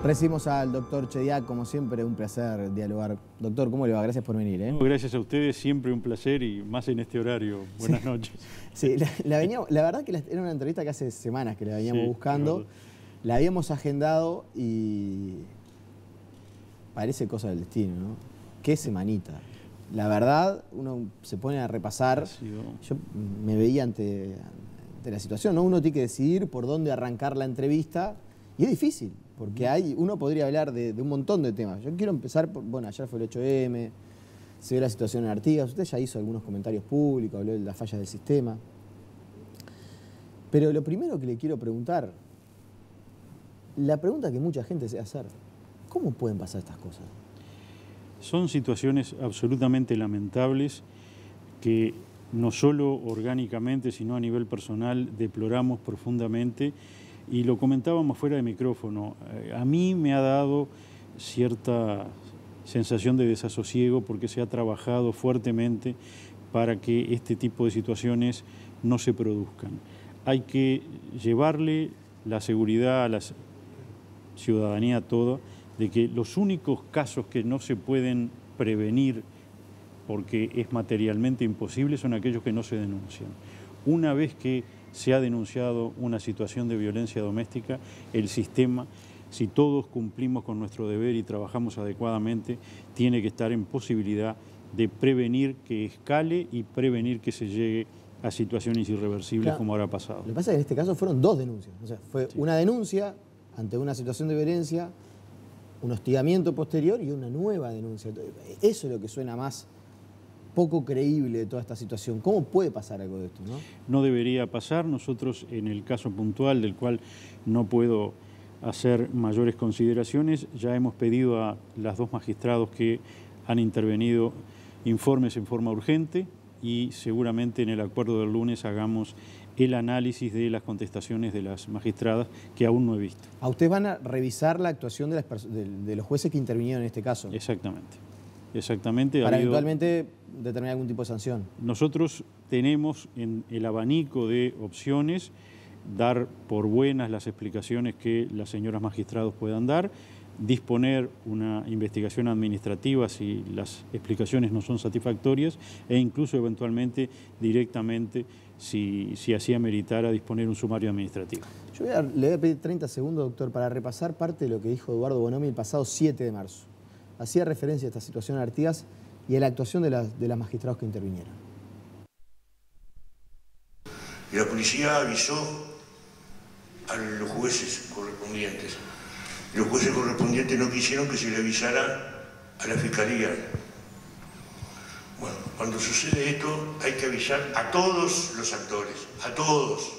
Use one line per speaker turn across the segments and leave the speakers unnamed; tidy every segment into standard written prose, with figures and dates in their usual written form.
Recibimos al doctor Chediak, como siempre, un placer dialogar. Doctor, ¿cómo le va? Gracias por venir.
Gracias a ustedes, siempre un placer y más en este horario. Buenas noches.
Sí, la verdad que era una entrevista que hace semanas que la veníamos buscando. La habíamos agendado y parece cosa del destino, ¿no? Qué semanita. La verdad, uno se pone a repasar. Yo me veía ante la situación, ¿no? Uno tiene que decidir por dónde arrancar la entrevista y es difícil. Porque uno podría hablar de un montón de temas. Yo quiero empezar por, bueno, ayer fue el 8M, se ve la situación en Artigas, usted ya hizo algunos comentarios públicos, habló de las fallas del sistema. Pero lo primero que le quiero preguntar, la pregunta que mucha gente se hace, ¿cómo pueden pasar estas cosas?
Son situaciones absolutamente lamentables que no solo orgánicamente, sino a nivel personal, deploramos profundamente. Y lo comentábamos fuera de micrófono, a mí me ha dado cierta sensación de desasosiego porque se ha trabajado fuertemente para que este tipo de situaciones no se produzcan. Hay que llevarle la seguridad a la ciudadanía toda de que los únicos casos que no se pueden prevenir porque es materialmente imposible son aquellos que no se denuncian. Una vez que se ha denunciado una situación de violencia doméstica, el sistema, si todos cumplimos con nuestro deber y trabajamos adecuadamente, tiene que estar en posibilidad de prevenir que escale y prevenir que se llegue a situaciones irreversibles como ahora ha pasado.
Lo que pasa es que en este caso fueron dos denuncias. O sea, fue una denuncia ante una situación de violencia, un hostigamiento posterior y una nueva denuncia. Eso es lo que suena más poco creíble de toda esta situación. ¿Cómo puede pasar algo de esto, no?
No debería pasar. Nosotros, en el caso puntual, del cual no puedo hacer mayores consideraciones, ya hemos pedido a las dos magistrados que han intervenido informes en forma urgente y seguramente en el acuerdo del lunes hagamos el análisis de las contestaciones de las magistradas que aún no he visto.
¿A ustedes van a revisar la actuación de los jueces que intervinieron en este caso?
Exactamente. Exactamente.
Para eventualmente determinar algún tipo de sanción.
Nosotros tenemos en el abanico de opciones dar por buenas las explicaciones que las señoras magistrados puedan dar, disponer una investigación administrativa si las explicaciones no son satisfactorias e incluso eventualmente directamente si así ameritara disponer un sumario administrativo.
Le voy a pedir 30 segundos, doctor, para repasar parte de lo que dijo Eduardo Bonomi el pasado 7 de marzo. Hacía referencia a esta situación en Artigas y a la actuación de las magistrados que intervinieron.
Y la policía avisó a los jueces correspondientes. Los jueces correspondientes no quisieron que se le avisara a la fiscalía. Bueno, cuando sucede esto hay que avisar a todos los actores, a todos.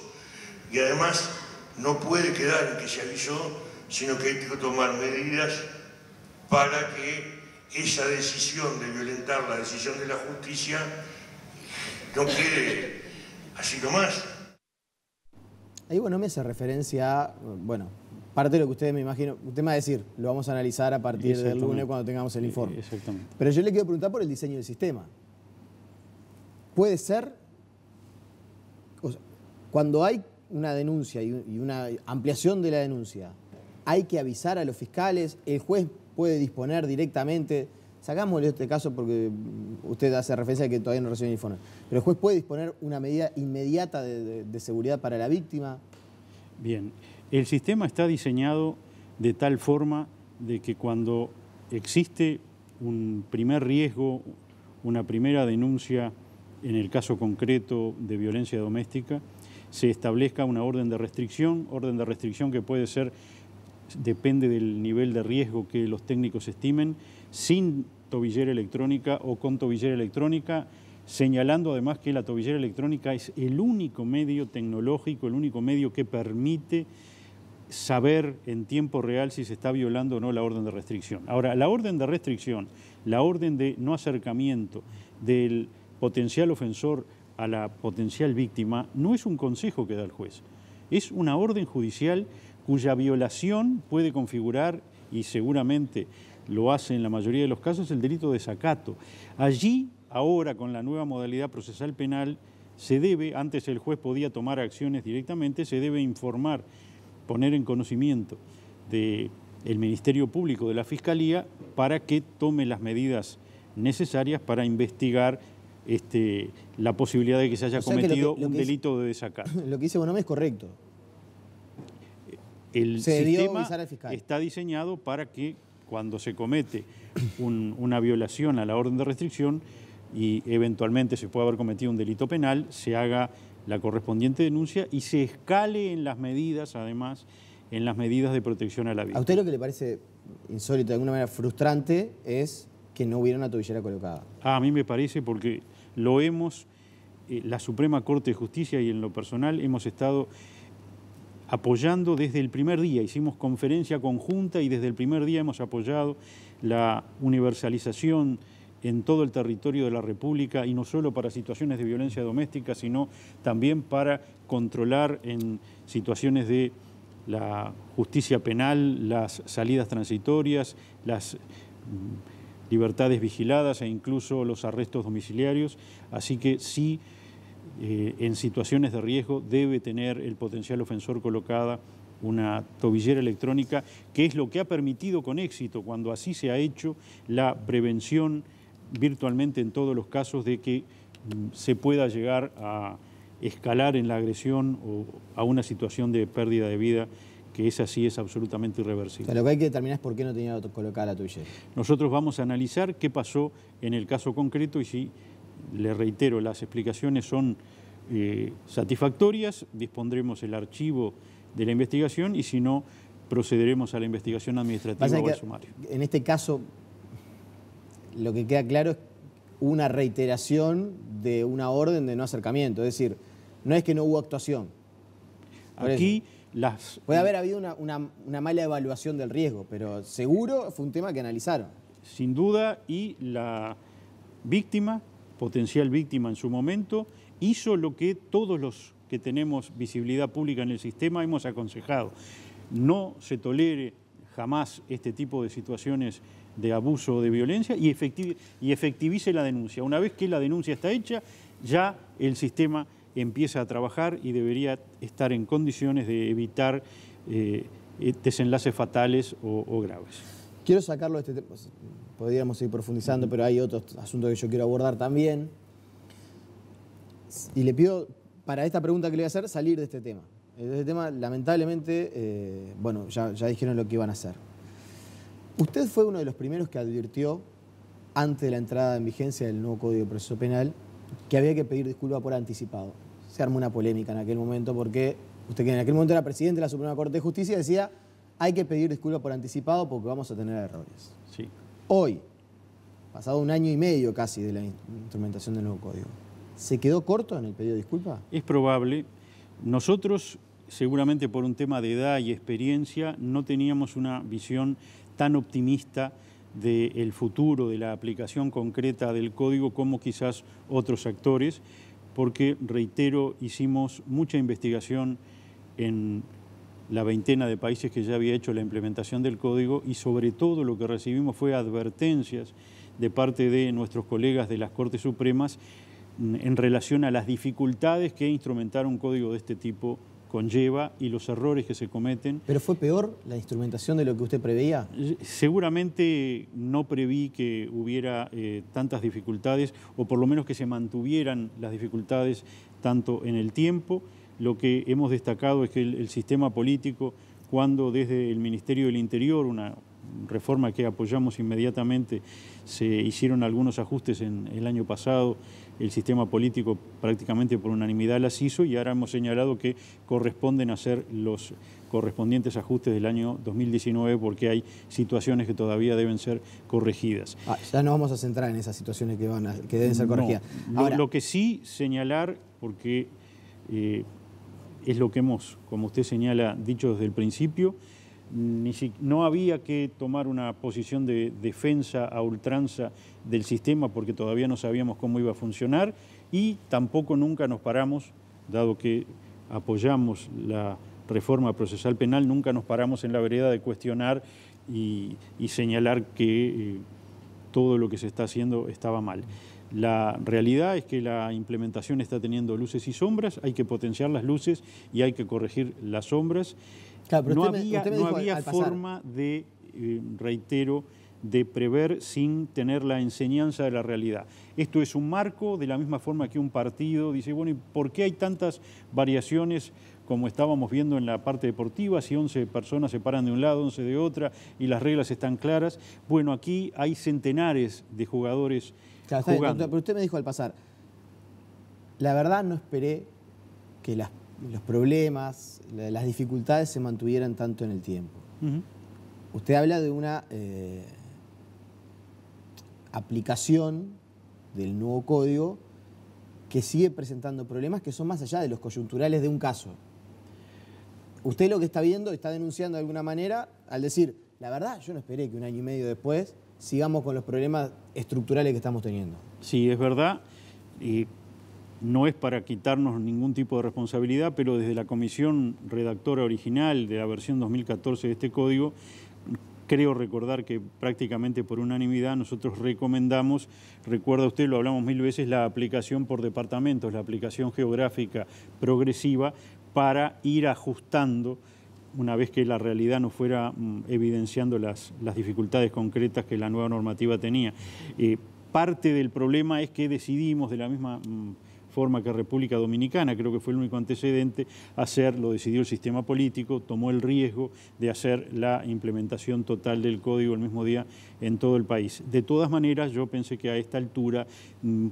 Y además no puede quedar en que se avisó, sino que hay que tomar medidas para que esa decisión de violentar la decisión de la justicia no quede así nomás.
Ahí bueno, me hace referencia a, bueno, parte de lo que usted me imagino, usted me va a decir, lo vamos a analizar a partir del lunes cuando tengamos el informe.
Exactamente.
Pero yo le quiero preguntar por el diseño del sistema. Puede ser, o sea, cuando hay una denuncia y una ampliación de la denuncia, hay que avisar a los fiscales, el juez puede disponer directamente, sacámosle este caso porque usted hace referencia a que todavía no recibe el informe, pero el juez puede disponer una medida inmediata de seguridad para la víctima.
Bien, el sistema está diseñado de tal forma de que cuando existe un primer riesgo, una primera denuncia, en el caso concreto de violencia doméstica, se establezca una orden de restricción que puede ser, depende del nivel de riesgo que los técnicos estimen, sin tobillera electrónica o con tobillera electrónica, señalando además que la tobillera electrónica es el único medio tecnológico, el único medio que permite saber en tiempo real si se está violando o no la orden de restricción. Ahora, la orden de restricción, la orden de no acercamiento del potencial ofensor a la potencial víctima, no es un consejo que da el juez, es una orden judicial cuya violación puede configurar, y seguramente lo hace en la mayoría de los casos, el delito de desacato. Allí, ahora, con la nueva modalidad procesal penal, se debe, antes el juez podía tomar acciones directamente, se debe informar, poner en conocimiento de el Ministerio Público de la Fiscalía para que tome las medidas necesarias para investigar la posibilidad de que se haya cometido un delito de desacato.
Lo que dice Bonomi es correcto.
El sistema está diseñado para que cuando se comete una violación a la orden de restricción y eventualmente se pueda haber cometido un delito penal, se haga la correspondiente denuncia y se escale en las medidas, además, en las medidas de protección a la vida.
¿A usted lo que le parece insólito, de alguna manera frustrante, es que no hubiera una tobillera colocada?
A mí me parece porque lo hemos, la Suprema Corte de Justicia y en lo personal hemos estado apoyando desde el primer día. Hicimos conferencia conjunta y desde el primer día hemos apoyado la universalización en todo el territorio de la República, y no solo para situaciones de violencia doméstica, sino también para controlar en situaciones de la justicia penal las salidas transitorias, las libertades vigiladas e incluso los arrestos domiciliarios. Así que sí, en situaciones de riesgo debe tener el potencial ofensor colocada una tobillera electrónica, que es lo que ha permitido con éxito, cuando así se ha hecho, la prevención virtualmente en todos los casos de que se pueda llegar a escalar en la agresión o a una situación de pérdida de vida, que esa sí es absolutamente irreversible.
O sea, lo que hay que determinar es por qué no tenía colocada la tobillera.
Nosotros vamos a analizar qué pasó en el caso concreto y si, le reitero, las explicaciones son satisfactorias, dispondremos el archivo de la investigación y si no, procederemos a la investigación administrativa o al sumario.
En este caso, lo que queda claro es una reiteración de una orden de no acercamiento, es decir, no es que no hubo actuación.
Aquí
puede haber habido una mala evaluación del riesgo, pero seguro fue un tema que analizaron.
Sin duda, y la víctima, potencial víctima en su momento, hizo lo que todos los que tenemos visibilidad pública en el sistema hemos aconsejado. No se tolere jamás este tipo de situaciones de abuso o de violencia y efectivice la denuncia. Una vez que la denuncia está hecha, ya el sistema empieza a trabajar y debería estar en condiciones de evitar desenlaces fatales o graves.
Quiero sacarlo de este tema, podríamos seguir profundizando, pero hay otros asuntos que yo quiero abordar también. Y le pido, para esta pregunta que le voy a hacer, salir de este tema. Este tema, lamentablemente, bueno, ya dijeron lo que iban a hacer. Usted fue uno de los primeros que advirtió, antes de la entrada en vigencia del nuevo Código de Proceso Penal, que había que pedir disculpas por anticipado. Se armó una polémica en aquel momento porque usted, que en aquel momento era presidente de la Suprema Corte de Justicia, decía hay que pedir disculpas por anticipado porque vamos a tener errores.
Sí.
Hoy, pasado 1 año y medio casi de la instrumentación del nuevo Código, ¿se quedó corto en el pedido de disculpas?
Es probable. Nosotros, seguramente por un tema de edad y experiencia, no teníamos una visión tan optimista del futuro, de la aplicación concreta del código como quizás otros actores, porque, reitero, hicimos mucha investigación en la veintena de países que ya había hecho la implementación del código y sobre todo lo que recibimos fue advertencias de parte de nuestros colegas de las Cortes Supremas en relación a las dificultades que instrumentar un código de este tipo conlleva y los errores que se cometen.
¿Pero fue peor la instrumentación de lo que usted preveía?
Seguramente no preví que hubiera tantas dificultades, o por lo menos que se mantuvieran las dificultades tanto en el tiempo. Lo que hemos destacado es que el sistema político, cuando desde el Ministerio del Interior, una reforma que apoyamos inmediatamente, se hicieron algunos ajustes en el año pasado, el sistema político prácticamente por unanimidad las hizo y ahora hemos señalado que corresponden hacer los correspondientes ajustes del año 2019 porque hay situaciones que todavía deben ser corregidas.
Ya no vamos a centrar en esas situaciones que deben ser corregidas.
No, ahora, lo que sí señalar, porque es lo que hemos, como usted señala, dicho desde el principio, no había que tomar una posición de defensa a ultranza del sistema porque todavía no sabíamos cómo iba a funcionar y tampoco nunca nos paramos, dado que apoyamos la reforma procesal penal, nunca nos paramos en la vereda de cuestionar y señalar que todo lo que se está haciendo estaba mal. La realidad es que la implementación está teniendo luces y sombras, hay que potenciar las luces y hay que corregir las sombras.
Claro, pero
no
usted me
no
dijo
había
al pasar,
forma de, reitero, de prever sin tener la enseñanza de la realidad. Esto es un marco, de la misma forma que un partido dice, bueno, ¿y por qué hay tantas variaciones como estábamos viendo en la parte deportiva? Si 11 personas se paran de un lado, 11 de otra, y las reglas están claras. Bueno, aquí hay centenares de jugadores
claro, está bien,
jugando.
doctor, pero usted me dijo al pasar, la verdad no esperé que los problemas, las dificultades se mantuvieran tanto en el tiempo. Usted habla de una aplicación del nuevo código que sigue presentando problemas que son más allá de los coyunturales de un caso. Usted lo que está viendo, está denunciando de alguna manera al decir, la verdad, yo no esperé que un año y medio después sigamos con los problemas estructurales que estamos teniendo.
Sí, es verdad. No es para quitarnos ningún tipo de responsabilidad, pero desde la comisión redactora original de la versión 2014 de este código, creo recordar que prácticamente por unanimidad nosotros recomendamos, recuerda usted, lo hablamos 1000 veces, la aplicación por departamentos, la aplicación geográfica progresiva para ir ajustando una vez que la realidad nos fuera evidenciando las dificultades concretas que la nueva normativa tenía. Parte del problema es que decidimos de la misma forma que República Dominicana, creo que fue el único antecedente, lo decidió el sistema político, tomó el riesgo de hacer la implementación total del código el mismo día en todo el país. De todas maneras, yo pensé que a esta altura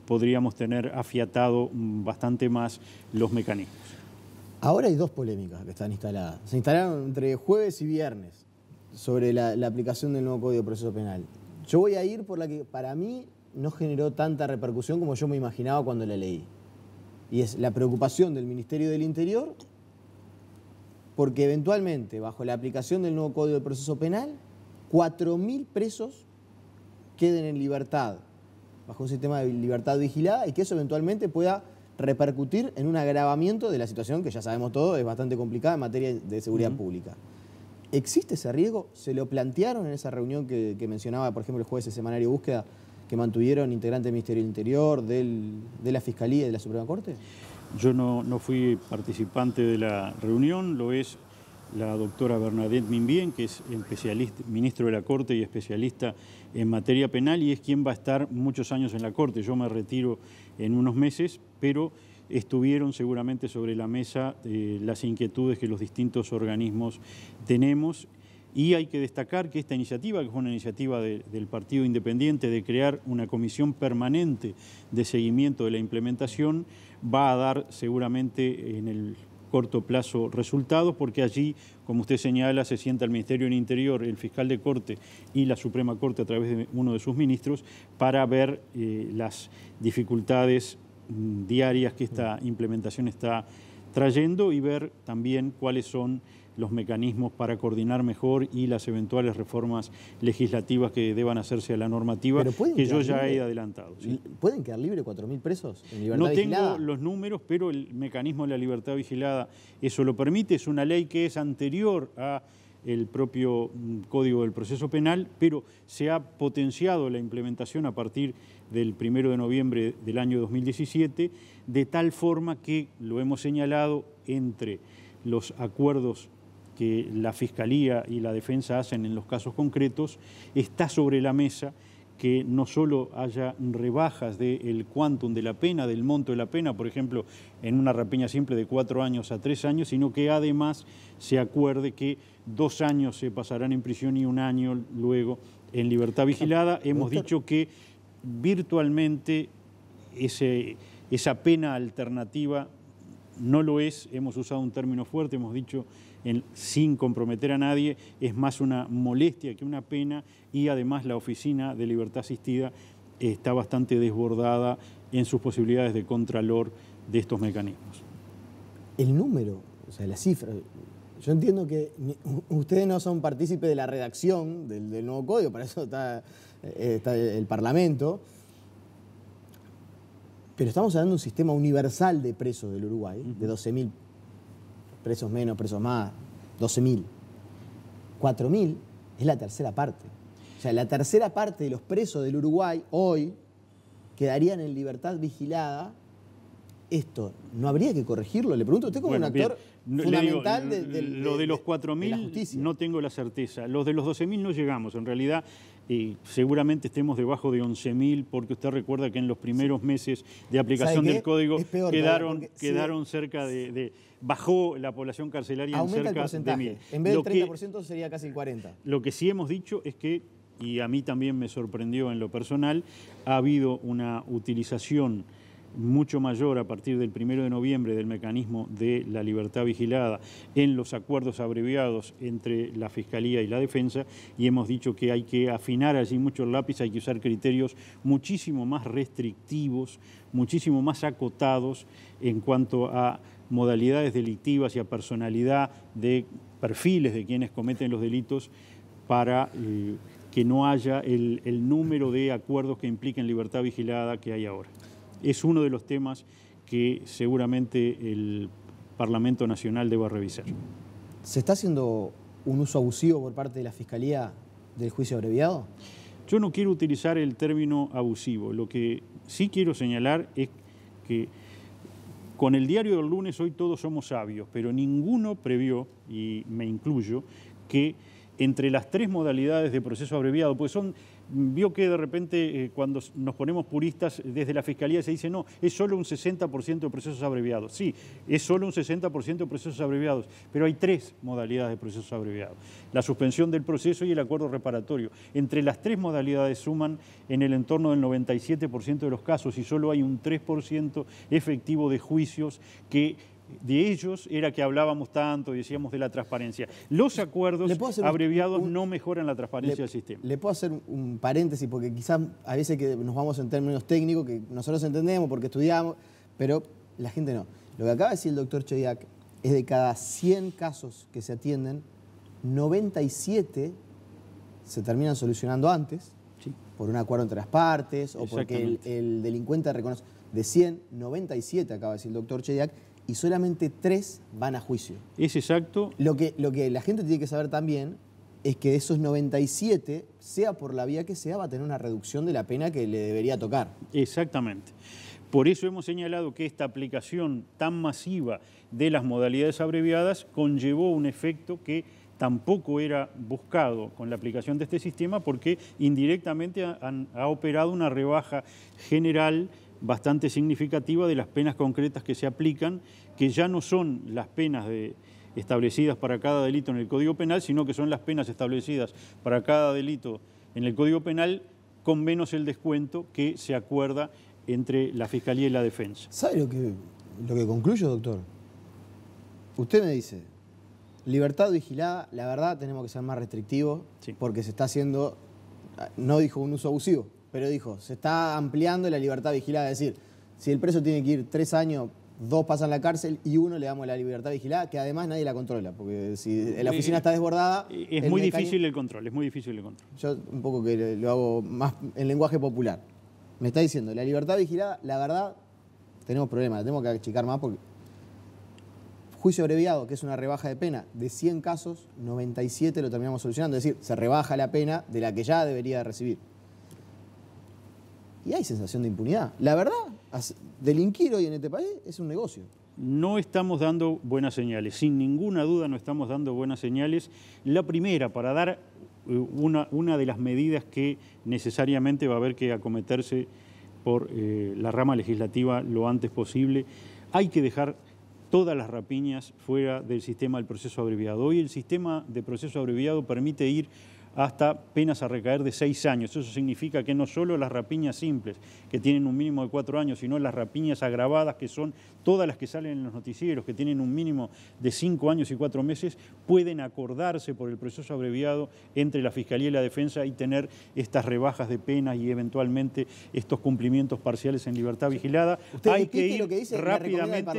podríamos tener afiatado bastante más los mecanismos.
Ahora hay dos polémicas que están instaladas. Se instalaron entre jueves y viernes sobre la aplicación del nuevo Código de Proceso Penal. Yo voy a ir por la que para mí no generó tanta repercusión como yo me imaginaba cuando la leí. Y es la preocupación del Ministerio del Interior porque eventualmente, bajo la aplicación del nuevo Código de Proceso Penal, 4.000 presos queden en libertad, bajo un sistema de libertad vigilada, y que eso eventualmente pueda repercutir en un agravamiento de la situación que ya sabemos todos es bastante complicada en materia de seguridad pública. ¿Existe ese riesgo? ¿Se lo plantearon en esa reunión que mencionaba, por ejemplo, el jueves de Semanario Búsqueda, que mantuvieron integrantes del Ministerio del Interior, de la Fiscalía y de la Suprema Corte?
Yo no fui participante de la reunión, lo es la doctora Bernadette Minbien, que es ministro de la Corte y especialista en materia penal, y es quien va a estar muchos años en la Corte. Yo me retiro en unos meses, pero estuvieron seguramente sobre la mesa las inquietudes que los distintos organismos tenemos. Y hay que destacar que esta iniciativa, que fue una iniciativa del Partido Independiente de crear una comisión permanente de seguimiento de la implementación, va a dar seguramente en el corto plazo resultados, porque allí, como usted señala, se sienta el Ministerio del Interior, el fiscal de Corte y la Suprema Corte a través de uno de sus ministros para ver las dificultades diarias que esta implementación está trayendo y ver también cuáles son los mecanismos para coordinar mejor y las eventuales reformas legislativas que deban hacerse a la normativa, que yo ya he adelantado. ¿Sí?
¿Pueden quedar libres 4.000 presos en libertad
vigilada? No
vigilada?
tengo los números, pero el mecanismo de la libertad vigilada eso lo permite. Es una ley que es anterior al propio Código del Proceso Penal, pero se ha potenciado la implementación a partir del 1 de noviembre del año 2017, de tal forma que, lo hemos señalado, entre los acuerdos que la Fiscalía y la Defensa hacen en los casos concretos, está sobre la mesa que no solo haya rebajas del quantum de la pena, del monto de la pena, por ejemplo, en una rapiña simple de 4 años a 3 años, sino que además se acuerde que 2 años se pasarán en prisión y 1 año luego en libertad vigilada. Hemos dicho que virtualmente esa pena alternativa no lo es, hemos usado un término fuerte, hemos dicho sin comprometer a nadie, es más una molestia que una pena, y además la Oficina de Libertad Asistida está bastante desbordada en sus posibilidades de contralor de estos mecanismos.
El número, o sea, la cifra, yo entiendo que ustedes no son partícipes de la redacción del nuevo código, para eso está el Parlamento, pero estamos hablando de un sistema universal de presos del Uruguay, de 12.000 presos menos, presos más, 12.000. 4.000 es la tercera parte. O sea, la tercera parte de los presos del Uruguay hoy quedarían en libertad vigilada. ¿Esto no habría que corregirlo? Le pregunto a usted como un actor fundamental
lo de los 4.000 no tengo la certeza. Los de los 12.000 no llegamos. En realidad, seguramente estemos debajo de 11.000, porque usted recuerda que en los primeros meses de aplicación del código quedaron cerca de... Bajó la población carcelaria en cerca de 1.000.
En vez del 30% sería casi el 40%.
Lo que sí hemos dicho es que, y a mí también me sorprendió en lo personal, ha habido una utilización mucho mayor a partir del 1 de noviembre del mecanismo de la libertad vigilada en los acuerdos abreviados entre la Fiscalía y la Defensa, y hemos dicho que hay que afinar allí mucho el lápiz, hay que usar criterios muchísimo más restrictivos, muchísimo más acotados en cuanto a modalidades delictivas y a personalidad de perfiles de quienes cometen los delitos para que no haya el número de acuerdos que impliquen libertad vigilada que hay ahora. Es uno de los temas que seguramente el Parlamento Nacional deba revisar.
¿Se está haciendo un uso abusivo por parte de la Fiscalía del juicio abreviado?
Yo no quiero utilizar el término abusivo. Lo que sí quiero señalar es que con el diario del lunes hoy todos somos sabios, pero ninguno previó, y me incluyo, que entre las tres modalidades de proceso abreviado, pues vio que de repente cuando nos ponemos puristas desde la Fiscalía se dice no, es solo un 60% de procesos abreviados. Sí, es solo un 60% de procesos abreviados, pero hay tres modalidades de procesos abreviados. La suspensión del proceso y el acuerdo reparatorio. Entre las tres modalidades suman en el entorno del 97% de los casos y solo hay un 3% efectivo de juicios que de ellos era que hablábamos tanto y decíamos de la transparencia. Los acuerdos abreviados no mejoran la transparencia del sistema.
Le puedo hacer un paréntesis, porque quizás a veces que nos vamos en términos técnicos que nosotros entendemos porque estudiamos, pero la gente no. Lo que acaba de decir el doctor Chediak es de cada 100 casos que se atienden, 97 se terminan solucionando antes, sí, por un acuerdo entre las partes o porque el delincuente reconoce. De 100, 97 acaba de decir el doctor Chediak, y solamente 3 van a juicio.
Es exacto.
Lo que la gente tiene que saber también es que de esos 97, sea por la vía que sea, va a tener una reducción de la pena que le debería tocar.
Exactamente. Por eso hemos señalado que esta aplicación tan masiva de las modalidades abreviadas conllevó un efecto que tampoco era buscado con la aplicación de este sistema, porque indirectamente ha operado una rebaja general bastante significativa de las penas concretas que se aplican, que ya no son las penas establecidas para cada delito en el Código Penal, sino que son las penas establecidas para cada delito en el Código Penal, con menos el descuento que se acuerda entre la Fiscalía y la Defensa.
¿Sabe lo que concluyo, doctor? Usted me dice, libertad vigilada, la verdad tenemos que ser más restrictivos, sí, porque se está haciendo, no dijo un uso abusivo, pero dijo, se está ampliando la libertad vigilada. Es decir, si el preso tiene que ir 3 años, 2 pasan la cárcel y 1 le damos la libertad vigilada, que además nadie la controla, porque si la oficina está desbordada...
Es muy difícil el control, es muy difícil el control.
Yo un poco que lo hago más en lenguaje popular. Me está diciendo, la libertad vigilada, la verdad, tenemos problemas, la tenemos que achicar más porque... Juicio abreviado, que es una rebaja de pena, de 100 casos, 97 lo terminamos solucionando. Es decir, se rebaja la pena de la que ya debería recibir. Y hay sensación de impunidad. La verdad, delinquir hoy en este país es un negocio.
No estamos dando buenas señales, sin ninguna duda no estamos dando buenas señales. La primera, para dar una de las medidas que necesariamente va a haber que acometerse por la rama legislativa lo antes posible, hay que dejar todas las rapiñas fuera del sistema del proceso abreviado. Hoy el sistema de proceso abreviado permite ir hasta penas a recaer de 6 años. Eso significa que no solo las rapiñas simples, que tienen un mínimo de 4 años, sino las rapiñas agravadas, que son todas las que salen en los noticieros, que tienen un mínimo de 5 años y 4 meses, pueden acordarse por el proceso abreviado entre la Fiscalía y la Defensa y tener estas rebajas de penas y eventualmente estos cumplimientos parciales en libertad vigilada. Hay que ir rápidamente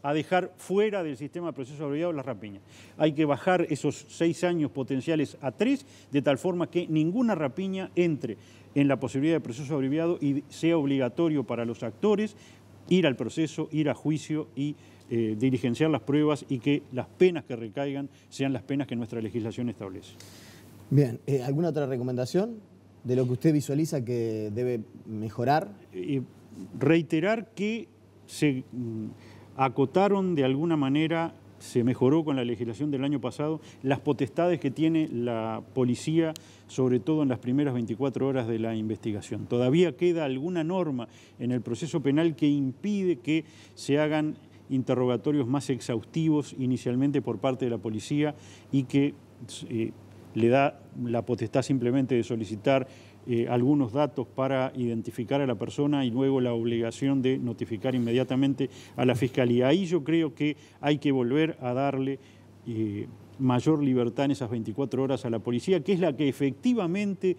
a dejar fuera del sistema de proceso abreviado las rapiñas. Hay que bajar esos 6 años potenciales a 3, de tal forma que ninguna rapiña entre en la posibilidad de proceso abreviado y sea obligatorio para los actores ir al proceso, ir a juicio y diligenciar las pruebas, y que las penas que recaigan sean las penas que nuestra legislación establece.
Bien, ¿alguna otra recomendación? de lo que usted visualiza que debe mejorar?
Reiterar que se acotaron de alguna manera, se mejoró con la legislación del año pasado, las potestades que tiene la policía, sobre todo en las primeras 24 horas de la investigación. Todavía queda alguna norma en el proceso penal que impide que se hagan interrogatorios más exhaustivos inicialmente por parte de la policía y que le da la potestad simplemente de solicitar algunos datos para identificar a la persona y luego la obligación de notificar inmediatamente a la Fiscalía. Ahí yo creo que hay que volver a darle mayor libertad en esas 24 horas a la policía, que es la que efectivamente,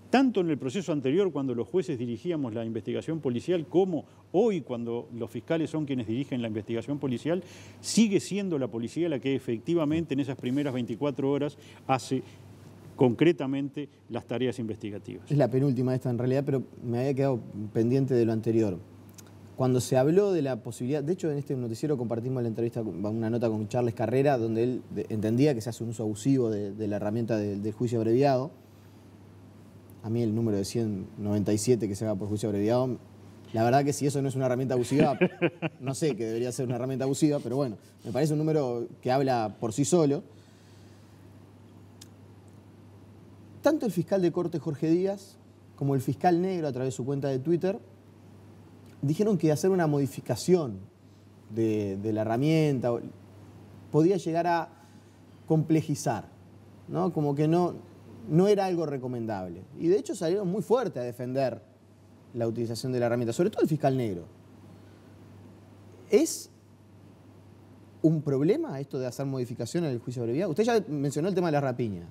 tanto en el proceso anterior, cuando los jueces dirigíamos la investigación policial, como hoy, cuando los fiscales son quienes dirigen la investigación policial, sigue siendo la policía la que efectivamente en esas primeras 24 horas hace concretamente las tareas investigativas.
Es la penúltima esta en realidad, pero me había quedado pendiente de lo anterior. Cuando se habló de la posibilidad, de hecho en este noticiero compartimos la entrevista, una nota con Charles Carrera, donde él entendía que se hace un uso abusivo de la herramienta del juicio abreviado. A mí el número de 197 que se haga por juicio abreviado, la verdad que si eso no es una herramienta abusiva, no sé que debería ser una herramienta abusiva, pero bueno, me parece un número que habla por sí solo. Tanto el fiscal de corte Jorge Díaz como el fiscal Negro, a través de su cuenta de Twitter, dijeron que hacer una modificación de la herramienta podía llegar a complejizar, ¿no? Como que no era algo recomendable. Y de hecho salieron muy fuerte a defender la utilización de la herramienta, sobre todo el fiscal Negro. ¿Es un problema esto de hacer modificaciones en el juicio abreviado? Usted ya mencionó el tema de la rapiña.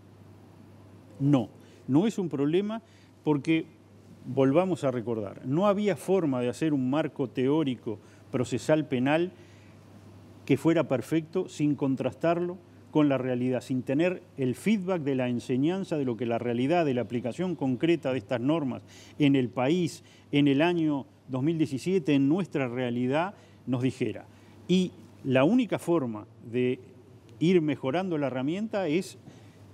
No, no es un problema porque, volvamos a recordar, no había forma de hacer un marco teórico procesal penal que fuera perfecto sin contrastarlo con la realidad, sin tener el feedback de la enseñanza de lo que la realidad de la aplicación concreta de estas normas en el país, en el año 2017, en nuestra realidad, nos dijera. Y la única forma de ir mejorando la herramienta es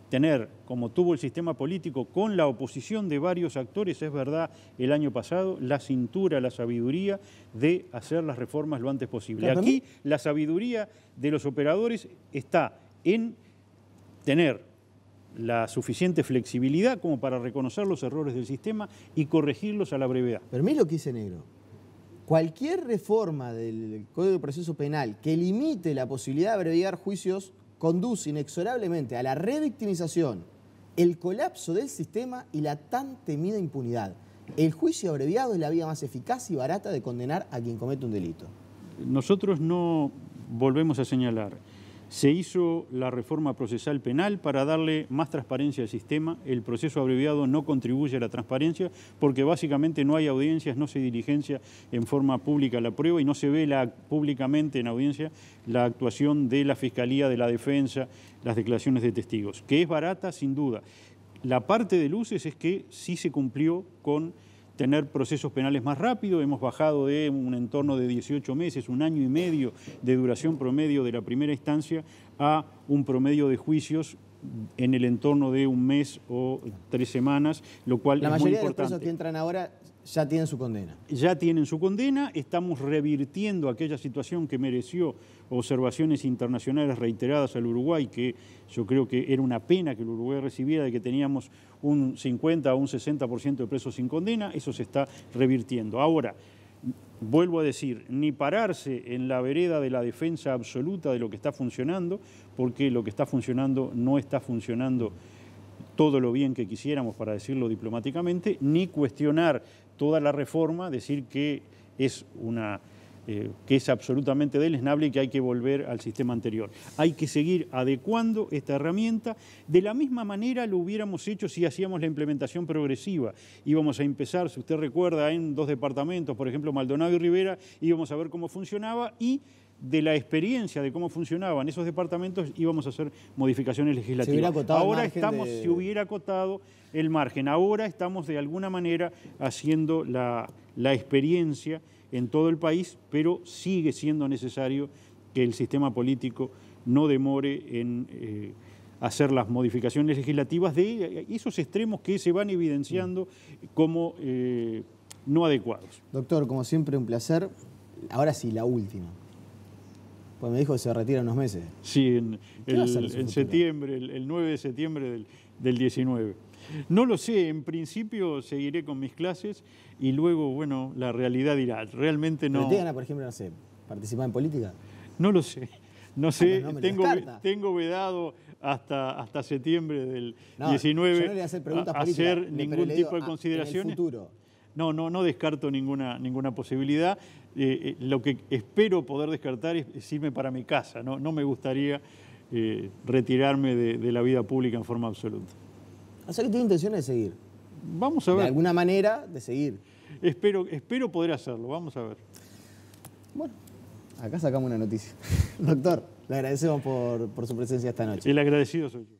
tener, como tuvo el sistema político, con la oposición de varios actores, es verdad, el año pasado, la cintura, la sabiduría de hacer las reformas lo antes posible.
Claro,
aquí la sabiduría de los operadores está en tener la suficiente flexibilidad como para reconocer los errores del sistema y corregirlos a la brevedad.
Pero mire lo que dice Negro. Cualquier reforma del Código de Proceso Penal que limite la posibilidad de abreviar juicios conduce inexorablemente a la revictimización, el colapso del sistema y la tan temida impunidad. El juicio abreviado es la vía más eficaz y barata de condenar a quien comete un delito.
Nosotros no volvemos a señalar. Se hizo la reforma procesal penal para darle más transparencia al sistema. El proceso abreviado no contribuye a la transparencia porque básicamente no hay audiencias, no se diligencia en forma pública la prueba y no se ve públicamente en audiencia la actuación de la Fiscalía, de la Defensa, las declaraciones de testigos, que es barata sin duda. La parte de luces es que sí se cumplió con tener procesos penales más rápidos, hemos bajado de un entorno de 18 meses, 1 año y medio de duración promedio de la primera instancia a un promedio de juicios en el entorno de 1 mes o 3 semanas, lo cual es muy importante.
La mayoría de los presos que entran ahora ya tienen su condena.
Ya tienen su condena, estamos revirtiendo aquella situación que mereció observaciones internacionales reiteradas al Uruguay, que yo creo que era una pena que el Uruguay recibiera, de que teníamos un 50 o un 60% de presos sin condena, eso se está revirtiendo. Ahora, vuelvo a decir, ni pararse en la vereda de la defensa absoluta de lo que está funcionando, porque lo que está funcionando no está funcionando todo lo bien que quisiéramos, para decirlo diplomáticamente, ni cuestionar toda la reforma, decir que es absolutamente deleznable y que hay que volver al sistema anterior. Hay que seguir adecuando esta herramienta. De la misma manera lo hubiéramos hecho si hacíamos la implementación progresiva. Íbamos a empezar, si usted recuerda, en 2 departamentos, por ejemplo, Maldonado y Rivera, íbamos a ver cómo funcionaba y de la experiencia de cómo funcionaban esos departamentos íbamos a hacer modificaciones legislativas. Ahora se hubiera acotado el margen. Ahora estamos de alguna manera haciendo la experiencia en todo el país, pero sigue siendo necesario que el sistema político no demore en hacer las modificaciones legislativas de esos extremos que se van evidenciando como no adecuados.
Doctor, como siempre, un placer. Ahora sí, la última. Pues me dijo que se retira en unos meses.
Sí,
en
septiembre, el 9 de septiembre del 19. No lo sé, en principio seguiré con mis clases y luego, bueno, la realidad dirá. Realmente no...
¿Pero te gana, por ejemplo, no sé, participar en política?
No lo sé. No sé,
no
tengo vedado hasta septiembre del 19
yo no le voy a hacer preguntas
hacer
políticas,
ningún tipo de consideraciones.
En el futuro.
No descarto ninguna posibilidad. Lo que espero poder descartar es irme para mi casa. No me gustaría retirarme de la vida pública en forma absoluta.
O sea que tiene intenciones de seguir.
Vamos a ver.
De alguna manera de seguir.
Espero poder hacerlo. Vamos a ver.
Bueno, acá sacamos una noticia. Doctor, le agradecemos por su presencia esta noche.
El agradecido soy yo.